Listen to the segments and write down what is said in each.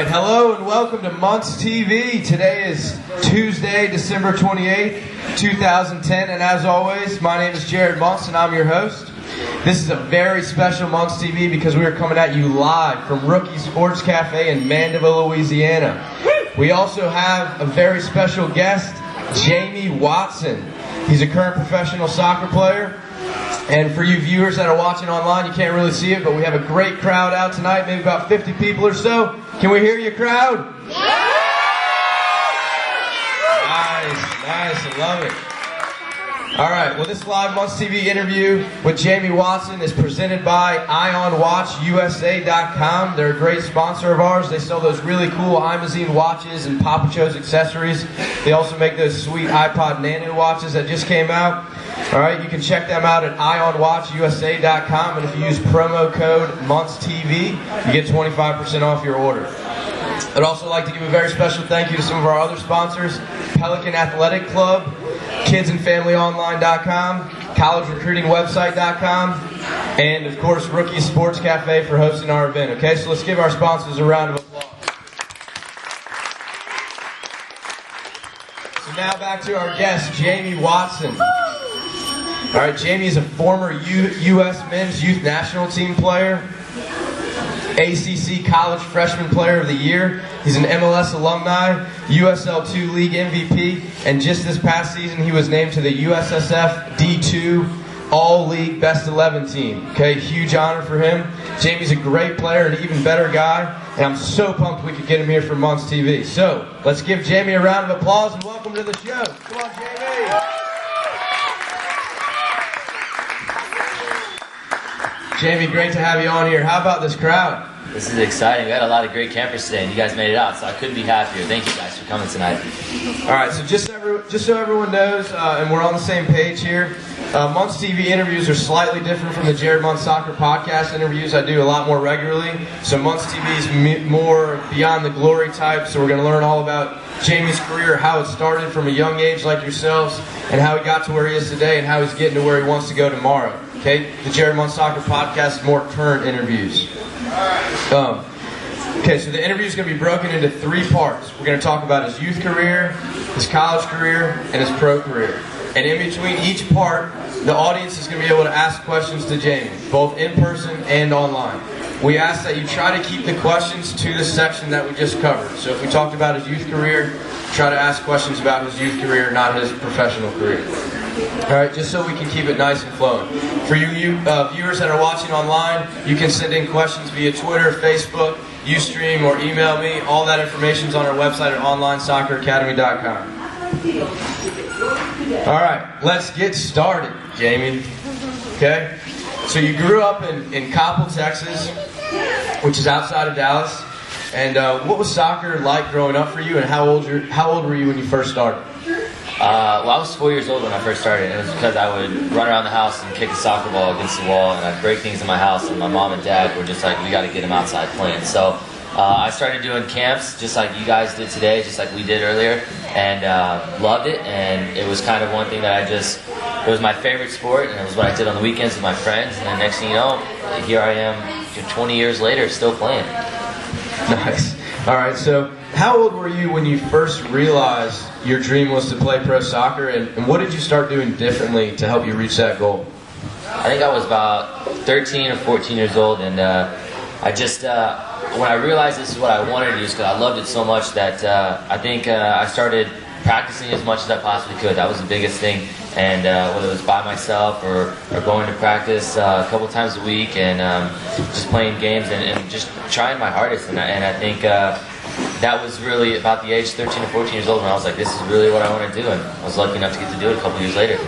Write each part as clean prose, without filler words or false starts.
right, hello and welcome to Montz TV. Today is Tuesday, December 28th, 2010, and as always, my name is Jared Montz and I'm your host. This is a very special Montz TV because we are coming at you live from Rookie Sports Cafe in Mandeville, Louisiana. We also have a very special guest, Jamie Watson. He's a current professional soccer player. And for you viewers that are watching online, you can't really see it, but we have a great crowd out tonight, maybe about 50 people or so. Can we hear you, crowd? Yeah! Nice, I love it. All right, well, this live Montz TV interview with Jamie Watson is presented by IonWatchUSA.com. They're a great sponsor of ours. They sell those really cool Imazine watches and Papa Joe's accessories. They also make those sweet iPod Nano watches that just came out. All right, you can check them out at IonWatchUSA.com, and if you use promo code MontzTV, you get 25% off your order. I'd also like to give a very special thank you to some of our other sponsors: Pelican Athletic Club, KidsandFamilyOnline.com, CollegeRecruitingWebsite.com, and of course Rookie Sports Cafe for hosting our event. Okay, so let's give our sponsors a round of applause. So now back to our guest, Jamie Watson. All right, Jamie is a former U.S. Men's Youth National Team player, ACC College Freshman Player of the Year. He's an MLS alumni, USL2 League MVP, and just this past season he was named to the USSF D2 All-League Best 11 team. Okay, huge honor for him. Jamie's a great player and an even better guy, and I'm so pumped we could get him here for Montz TV. So, let's give Jamie a round of applause and welcome to the show. Come on, Jamie. Jamie, great to have you on here. How about this crowd? This is exciting. We had a lot of great campers today, and you guys made it out, so I couldn't be happier. Thank you guys for coming tonight. All right, so just so everyone knows, and we're on the same page here, Montz TV interviews are slightly different from the Jared Montz Soccer Podcast interviews I do a lot more regularly. So Montz TV is more beyond the glory type, so we're going to learn all about Jamie's career, how it started from a young age like yourselves, and how he got to where he is today, and how he's getting to where he wants to go tomorrow. Okay, the Jared Montz Soccer Podcast is more current interviews. Okay, so the interview is going to be broken into three parts. We're going to talk about his youth career, his college career, and his pro career. And in between each part, the audience is going to be able to ask questions to Jamie, both in person and online. We ask that you try to keep the questions to the section that we just covered. So if we talked about his youth career, try to ask questions about his youth career, not his professional career. All right, just so we can keep it nice and flowing. For you viewers that are watching online, you can send in questions via Twitter, Facebook, Ustream, or email me. All that information is on our website at OnlineSoccerAcademy.com. All right, let's get started, Jamie. Okay? So you grew up in Coppell, Texas, which is outside of Dallas. And what was soccer like growing up for you, and how old were you when you first started? Well, I was 4 years old when I first started, and it was because I would run around the house and kick a soccer ball against the wall, and I'd break things in my house, and my mom and dad were just like, we got to get him outside playing. So I started doing camps just like you guys did today, just like we did earlier, and loved it, and it was kind of one thing that it was my favorite sport, and it was what I did on the weekends with my friends, and then next thing you know, here I am 20 years later still playing. Nice. All right, so how old were you when you first realized your dream was to play pro soccer, and what did you start doing differently to help you reach that goal? I think I was about 13 or 14 years old, and I just, when I realized this is what I wanted to do, because I loved it so much that I think I started practicing as much as I possibly could. That was the biggest thing, and whether it was by myself or going to practice a couple times a week and just playing games and just trying my hardest, and I think that was really about the age 13 or 14 years old when I was like, this is really what I want to do, and I was lucky enough to get to do it a couple years later.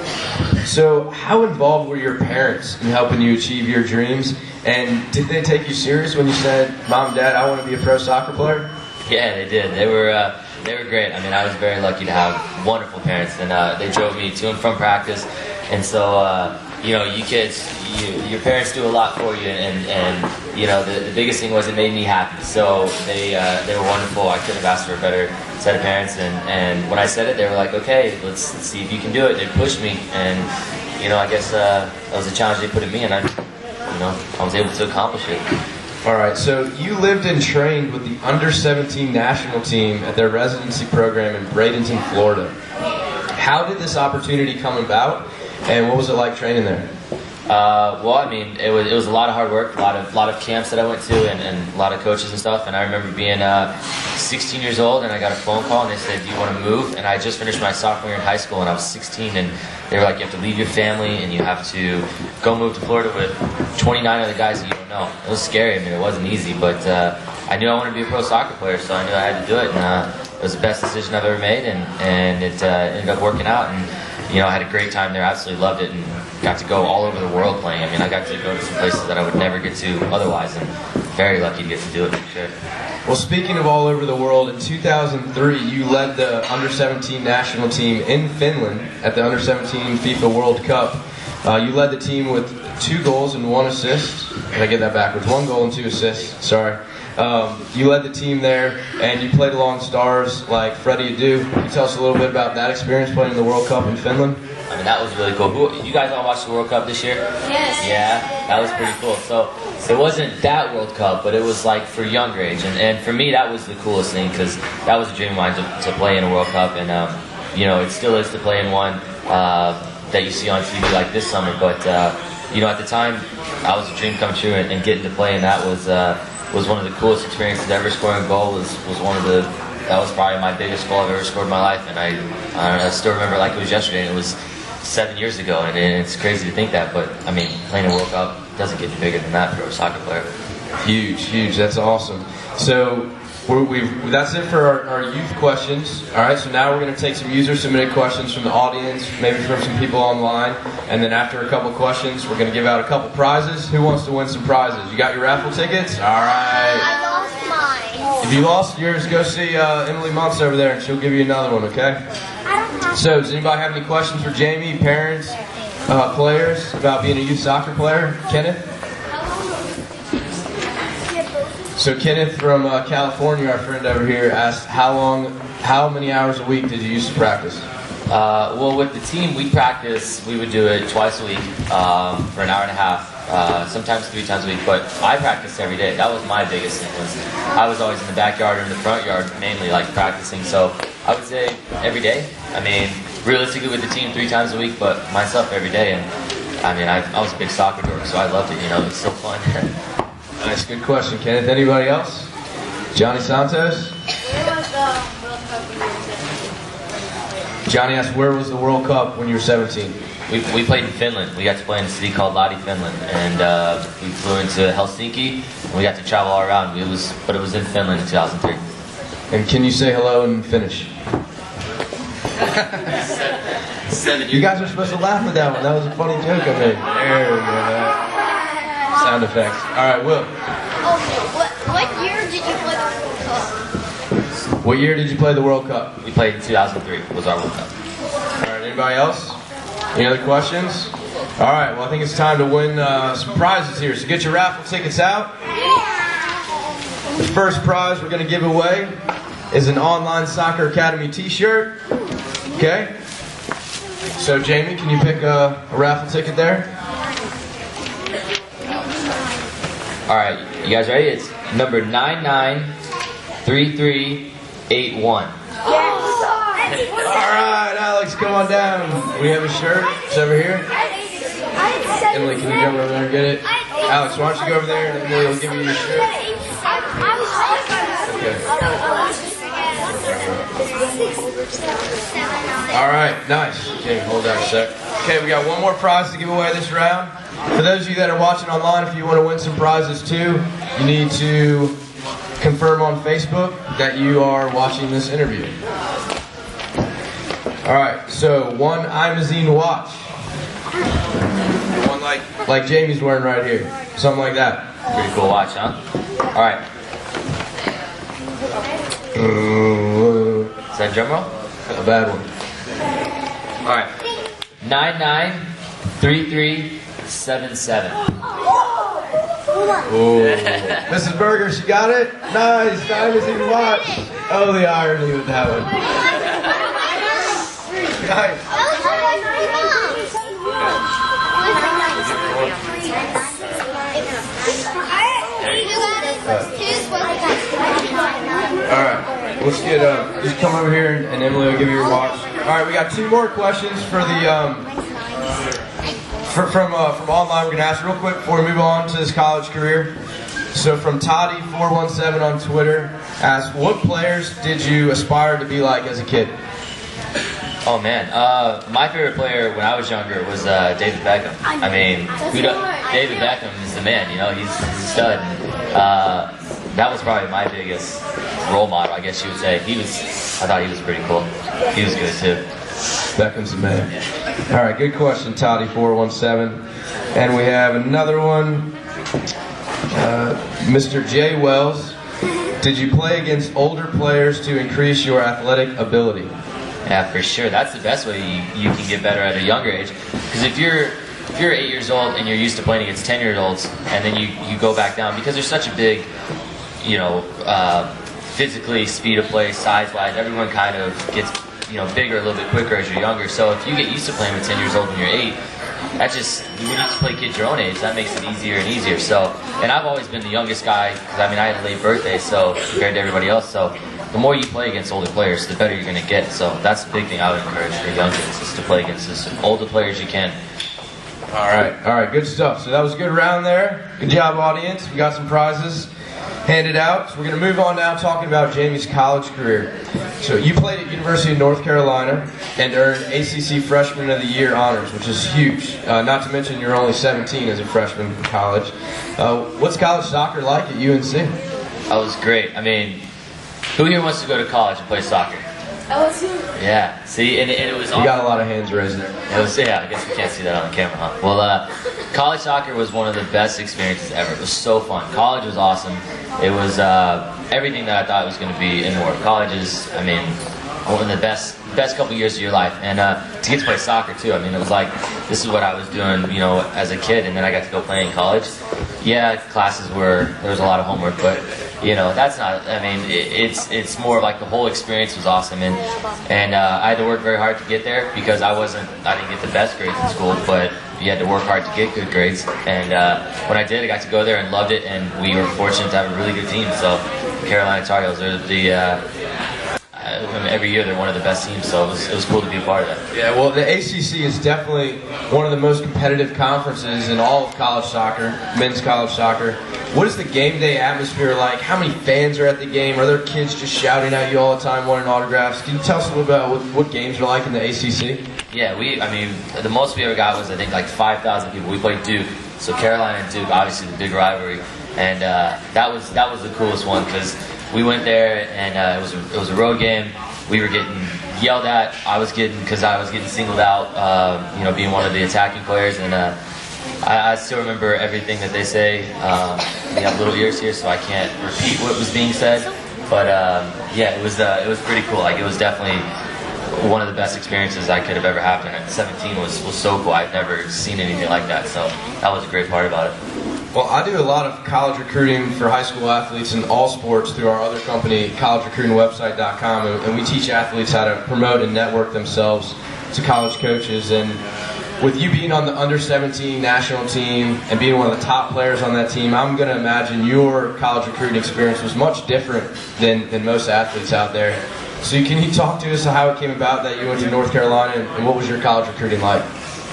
So how involved were your parents in helping you achieve your dreams, and did they take you serious when you said, Mom, Dad, I want to be a pro soccer player? Yeah, they did. They were great. I mean, I was very lucky to have wonderful parents, and they drove me to and from practice, and so you know, you kids, your parents do a lot for you, and you know, the biggest thing was it made me happy. So they were wonderful. I couldn't have asked for a better set of parents, and when I said it, they were like, okay, let's see if you can do it. They pushed me, and you know, I guess that was a challenge they put in me, and I was able to accomplish it. All right, so you lived and trained with the under-17 national team at their residency program in Bradenton, Florida. How did this opportunity come about, and what was it like training there? Well, I mean, it was a lot of hard work, a lot of camps that I went to, and a lot of coaches and stuff. And I remember being 16 years old, and I got a phone call, and they said, "Do you want to move?" And I just finished my sophomore year in high school, and I was 16, and they were like, "You have to leave your family, and you have to go move to Florida with 29 other guys that you don't know." It was scary. I mean, it wasn't easy, but I knew I wanted to be a pro soccer player, so I knew I had to do it. And it was the best decision I've ever made, and it ended up working out. And you know, I had a great time there. Absolutely loved it, and got to go all over the world playing. I mean, I got to go to some places that I would never get to otherwise, and very lucky to get to do it for sure. Well, speaking of all over the world, in 2003, you led the under-17 national team in Finland at the under-17 FIFA World Cup. You led the team with 2 goals and 1 assist. Did I get that backwards? 1 goal and 2 assists. Sorry. You led the team there, and you played along stars like Freddie Adu. Can you tell us a little bit about that experience playing in the World Cup in Finland? I mean, that was really cool. You guys all watched the World Cup this year? Yes. Yeah, that was pretty cool. So it wasn't that World Cup, but it was like for younger age. And for me, that was the coolest thing, because that was a dream of mine to play in a World Cup. And, you know, it still is to play in one that you see on TV like this summer. But, you know, at the time, that was a dream come true. And getting to play in that was one of the coolest experiences ever. Scoring a goal was one of that was probably my biggest goal I've ever scored in my life. And I still remember it like it was yesterday. And it was 7 years ago, and it's crazy to think that, but I mean, playing a World Cup doesn't get you bigger than that for a soccer player. Huge, huge. That's awesome. So that's it for our youth questions. All right, so now we're going to take some user-submitted questions from the audience, maybe from some people online, and then after a couple questions, we're going to give out a couple prizes. Who wants to win some prizes? You got your raffle tickets? All right. I lost mine. If you lost yours, go see Emily Montz over there, and she'll give you another one, okay? So, does anybody have any questions for Jamie, parents, players, about being a youth soccer player? Kenneth? So Kenneth from California, our friend over here, asked how many hours a week did you used to practice? Well, with the team, we would do it twice a week for an hour and a half, sometimes 3 times a week, but I practiced every day. That was my biggest thing. I was always in the backyard or in the front yard, mainly like practicing, so I would say every day. I mean, realistically with the team 3 times a week, but myself every day. And I mean, I was a big soccer dork, so I loved it, you know, it's still fun. Nice, good question, Kenneth. Anybody else? Johnny Santos? Johnny asked, where was the World Cup when you were 17? We played in Finland. We got to play in a city called Lahti, Finland, and we flew into Helsinki, and we got to travel all around. But it was in Finland in 2003. And can you say hello in Finnish? 7 years. You guys are supposed to laugh at that one. That was a funny joke I made. There we go. Sound effects. All right, Will. What year did you play the World Cup? What year did you play the World Cup? We played in 2003. Was our World Cup. All right, anybody else? Any other questions? All right, well, I think it's time to win some prizes here. So get your raffle tickets out. The first prize we're going to give away is an Online Soccer Academy t-shirt. Okay? So, Jamie, can you pick a raffle ticket there? All right, you guys ready? It's number 993381. All right, Alex, come on down. We have a shirt. It's over here. Emily, can you go over there and get it? Alex, why don't you go over there and Emily will give you your shirt. Okay. All right, nice. Okay, hold on a sec. Okay, we got one more prize to give away this round. For those of you that are watching online, if you want to win some prizes too, you need to confirm on Facebook that you are watching this interview. All right, so one Imazine watch. One like Jamie's wearing right here. Something like that. Pretty cool watch, huh? All right. Is that drum roll? A bad one. All right. 993377. Ooh. Mrs. Berger, she got it? Nice, Imazine watch. Oh, the irony with that one. Nice. All right, let's get just come over here and Emily will give you your watch. All right, we got 2 more questions for the from online. We're gonna ask real quick before we move on to his college career. So from Toddy417 on Twitter, asks, what players did you aspire to be like as a kid? Oh man, my favorite player when I was younger was David Beckham. I mean, David Beckham is the man. You know, he's a stud. That was probably my biggest role model, I guess you would say. I thought he was pretty cool. He was good too. Beckham's the man. All right, good question, Toddy417. And we have another one. Mr. J. Wells, did you play against older players to increase your athletic ability? Yeah, for sure. That's the best way you can get better at a younger age. Because if you're 8 years old and you're used to playing against 10-year-olds, and then you go back down, because there's such a big, physically, speed of play, size-wise, everyone kind of gets, bigger a little bit quicker as you're younger. So if you get used to playing with 10 years old when you're 8, when you just play kids your own age, that makes it easier and easier. So, and I've always been the youngest guy, because I had a late birthday, so compared to everybody else. So the more you play against older players, the better you're going to get. So that's the big thing I would encourage for young kids, is to play against as older players you can. All right, good stuff. So that was a good round there. Good job, audience. We got some prizes handed out. So we're going to move on now, talking about Jamie's college career. So you played at University of North Carolina and earned ACC Freshman of the Year honors, which is huge. Not to mention you're only 17 as a freshman in college. What's college soccer like at UNC? That was great. I mean, who here wants to go to college and play soccer? LSU. Yeah. See, and it was. You got a lot of hands raised there. It was. Yeah, I guess we can't see that on the camera, huh? Well, college soccer was one of the best experiences ever. It was so fun. College was awesome. It was everything that I thought it was going to be and more. College is, one of the best couple years of your life, and to get to play soccer too. It was like, this is what I was doing, as a kid, and then I got to go play in college. Yeah, there was a lot of homework, but that's not. It's more like the whole experience was awesome, and I had to work very hard to get there, because I didn't get the best grades in school, but you had to work hard to get good grades. And when I did, I got to go there and loved it, and we were fortunate to have a really good team. So Carolina Tar Heels are every year they're one of the best teams, so it was cool to be a part of that. Yeah, well, the ACC is definitely one of the most competitive conferences in all of college soccer, men's college soccer. What is the game day atmosphere like? How many fans are at the game? Are there kids just shouting at you all the time, wanting autographs? Can you tell us a little about what games are like in the ACC? Yeah, the most we ever got was, I think, like 5,000 people. We played Duke, so Carolina and Duke, obviously the big rivalry, and that was the coolest one, because we went there, and it was a road game. We were getting yelled at. Because I was getting singled out, being one of the attacking players, and I still remember everything that they say. We have little ears here, so I can't repeat what was being said. But it was pretty cool. Like, it was definitely one of the best experiences I could have ever had. And at 17 was so cool. I'd never seen anything like that. So that was a great part about it. Well, I do a lot of college recruiting for high school athletes in all sports through our other company, collegerecruitingwebsite.com, and we teach athletes how to promote and network themselves to college coaches. And with you being on the under-17 national team and being one of the top players on that team, I'm going to imagine your college recruiting experience was much different than most athletes out there. So can you talk to us how it came about that you went to North Carolina, and what was your college recruiting like?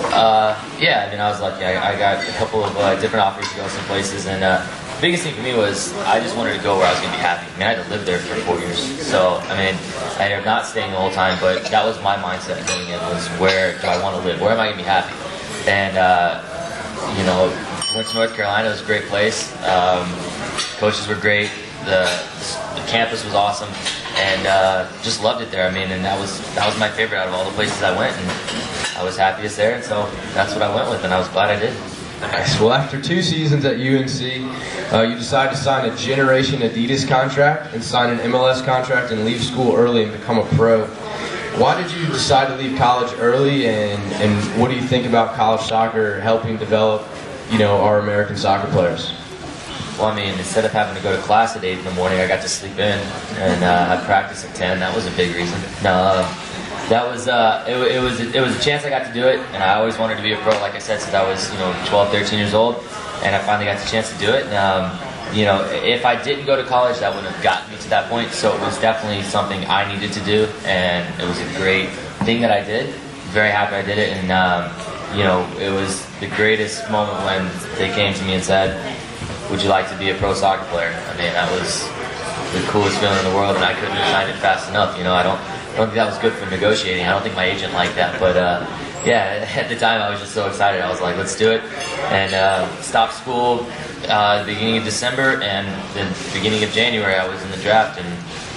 I was lucky. I got a couple of different offers to go some places, and the biggest thing for me was I just wanted to go where I was going to be happy. I had to live there for 4 years, so I ended up not staying the whole time, but that was my mindset going in, was where do I want to live? Where am I going to be happy? And went to North Carolina. It was a great place. Coaches were great. The campus was awesome, and just loved it there. And that was my favorite out of all the places I went, and I was happiest there, and so that's what I went with, and I was glad I did. Nice. Well, after 2 seasons at UNC, you decided to sign a Generation Adidas contract and sign an MLS contract and leave school early and become a pro. Why did you decide to leave college early, and what do you think about college soccer helping develop, our American soccer players? Well, instead of having to go to class at 8 in the morning, I got to sleep in and have practice at 10. That was a big reason. No, that was it was a chance I got to do it, and I always wanted to be a pro, like I said, since I was 12, 13 years old, and I finally got the chance to do it. And you know, if I didn't go to college, that wouldn't have gotten me to that point. So it was definitely something I needed to do, and it was a great thing that I did. Very happy I did it, and you know, it was the greatest moment when they came to me and said, "Would you like to be a pro soccer player?" I mean, that was the coolest feeling in the world, and I couldn't have signed it fast enough. You know, I don't think that was good for negotiating. I don't think my agent liked that, but yeah, at the time I was just so excited. I was like, let's do it, and stopped school the beginning of December, and the beginning of January I was in the draft, and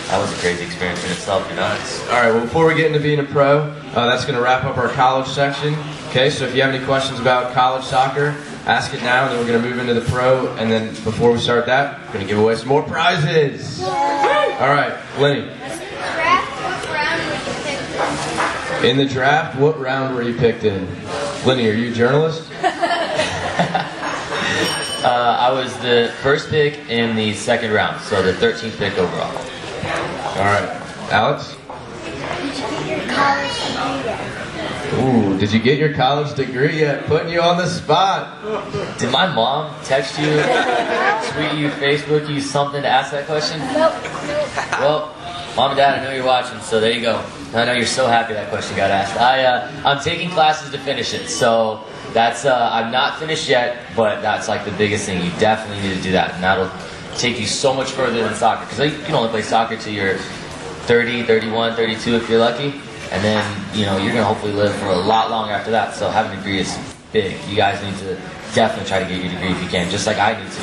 that was a crazy experience in itself, you know. All right, well, before we get into being a pro, that's going to wrap up our college section. Okay, so if you have any questions about college soccer, ask it now, and then we're going to move into the pro, and then before we start that, we're going to give away some more prizes. All right, Lenny. In the draft, what round were you picked in? Lenny, are you a journalist? I was the first pick in the second round, so the 13th pick overall. All right, Alex? Ooh, did you get your college degree yet? Putting you on the spot. Did my mom text you, tweet you, Facebook you something to ask that question? Nope. Well, Mom and Dad, I know you're watching, so there you go. I know you're so happy that question got asked. I'm taking classes to finish it, so that's I'm not finished yet, but that's like the biggest thing. You definitely need to do that, and that'll take you so much further than soccer, because you can only play soccer till you're 30, 31, 32 if you're lucky, and then you know you're gonna hopefully live for a lot longer after that. So having a degree is big. You guys need to definitely try to get your degree if you can, just like I need to.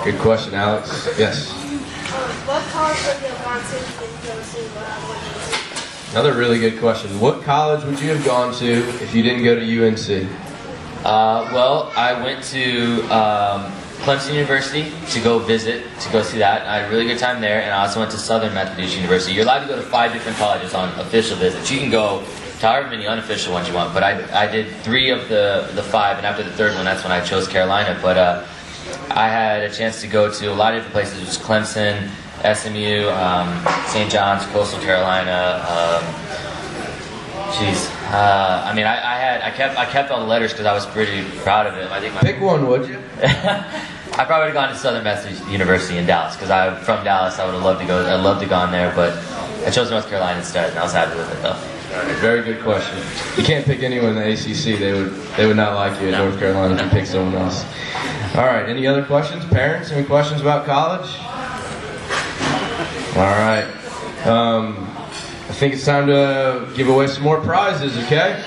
Good question, Alex. Yes. What college would you have gone to if you didn't go to Another really good question. What college would you have gone to if you didn't go to UNC? Well, I went to Clemson University to go visit, to go see that. I had a really good time there, and I also went to Southern Methodist University. You're allowed to go to 5 different colleges on official visits. You can go to however many unofficial ones you want, but I did 3 of the 5, and after the 3rd one, that's when I chose Carolina. But I had a chance to go to a lot of different places. It was Clemson, SMU, St. John's, Coastal Carolina. I mean, I kept all the letters because I was pretty proud of it. I think Pick one, would you? I probably would have gone to Southern Methodist University in Dallas because I'm from Dallas. I would have loved to go. I'd love to gone there, but I chose North Carolina instead, and I was happy with it though. Very good question. You can't pick anyone in the ACC. They would not like you in North Carolina if you pick someone else. All right. Any other questions? Parents, any questions about college? All right. I think it's time to give away some more prizes, okay?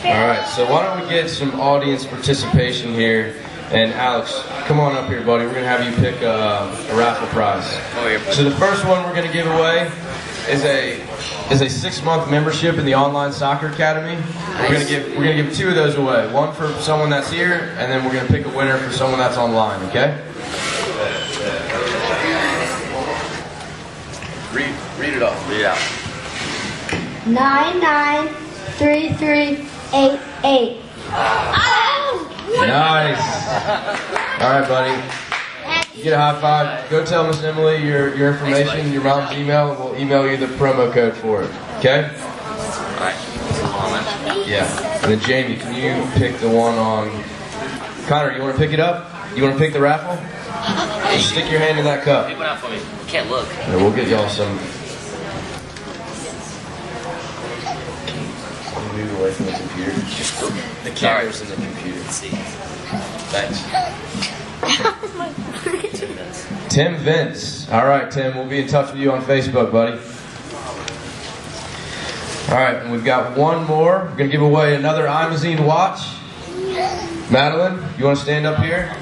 All right, so why don't we get some audience participation here. And Alex, come on up here, buddy. We're going to have you pick a raffle prize. So the first one we're going to give away is a 6-month membership in the Online Soccer Academy. We're going to give 2 of those away. One for someone that's here, and then we're going to pick a winner for someone that's online, okay? Read it off. Read it out. 993388. Nice. All right, buddy. You get a high five. Go tell Miss Emily your information, your mom's email, and we'll email you the promo code for it. Okay? Alright. Yeah. And then Jamie, can you pick the one on Connor, you want to pick it up? You want to pick the raffle? Just stick your hand in that cup. Pick one out for me. Can't look. And we'll get y'all some. Can you move away from the computer? The camera's in the computer. Let's see. Thanks. Tim Vince. All right, Tim. We'll be in touch with you on Facebook, buddy. All right, and we've got one more. We're going to give away another Imazine watch. Madeline, you want to stand up here?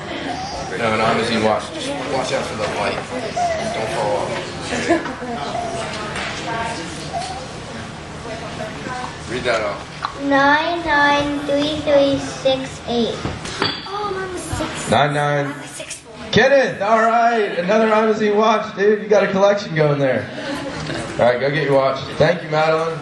No, an Imazine watch. Just watch out for the light. Don't fall off. Read that off. 993368. Oh, mine was 6. 99. Kenneth, all right. Another Imazine watch, dude. You got a collection going there. All right, go get your watch. Thank you, Madeline.